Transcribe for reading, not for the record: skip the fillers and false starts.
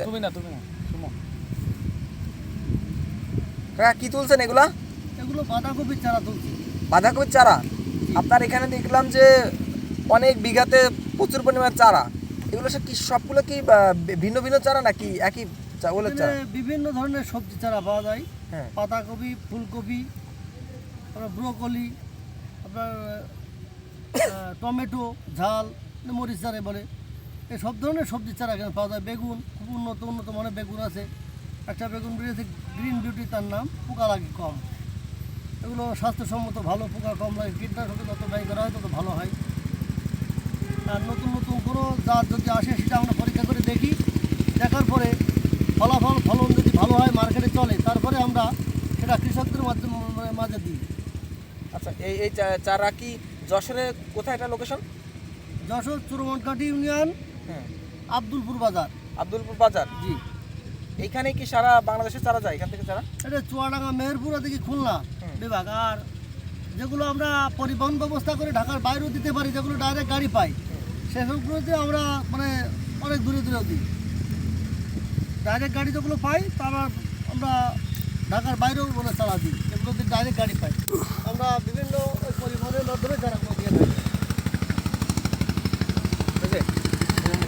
তুমি না সুমন। কাকা কি তুলছেন এগুলা? এগুলো বাঁধাকপির চারা তুলছি। বাঁধাকপির চারা? আপনার এখানে দেখলাম যে অনেক বিঘাতে প্রচুর পরিমাণ চারা। এগুলো কি সবগুলো কি ভিন্ন ভিন্ন চারা নাকি একই ওলের চারা? বিভিন্ন ধরনের সবজি চারা পাওয়া যায়। হ্যাঁ, পাতাকপি, ফুলকপি, আপনার ব্রোকলি, আপনার টমেটো, ঝাল, মরিচ চারা বলে, এই সব ধরনের সবজি চারা এখানে পাওয়া যায়। বেগুন, খুব উন্নত মানের বেগুন আছে। একটা বেগুন বেরিয়েছে গ্রিন বিউটি, তার নাম, পোকা লাগে কম। এগুলো স্বাস্থ্যসম্মত, ভালো, পোকা কম লাগে। কীটনাশকে যত ব্যয় করা হয় তত ভালো হয়। আর নতুন কোনো জাত যদি আসে সেটা আমরা পরীক্ষা করে দেখি, দেখার পরে ফলন যদি ভালো হয়, মার্কেটে চলে, তারপরে আমরা সেটা কৃষকদের মাঝে দিই। আচ্ছা, এই চারা কি যশোরে কোথায় এটা লোকেশন? যশোর চুরমনকাঠি ইউনিয়ন, হ্যাঁ, আব্দুলপুর বাজার। আব্দুলপুর বাজার। জি। এইখানে কি সারা বাংলাদেশে চারা যায় এখান থেকে চারা? এটা চুয়াডাঙ্গা, মেহেরপুর, ওদিকে খুলনা বিভাগ। আর যেগুলো আমরা পরিবহন ব্যবস্থা করে ঢাকার বাইরেও দিতে পারি, যেগুলো ডাইরেক্ট গাড়ি পাই, সেসবগুলোতে আমরা অনেক দূরে দিই। ডাইরেক্ট গাড়ি যেগুলো পাই তারা আমরা ঢাকার বাইরেও চারা দিই, যেগুলোতে ডাইরেক্ট গাড়ি পাই। আমরা বিভিন্ন পরিবহনের মাধ্যমে চারাগুলো দিয়ে থাকি।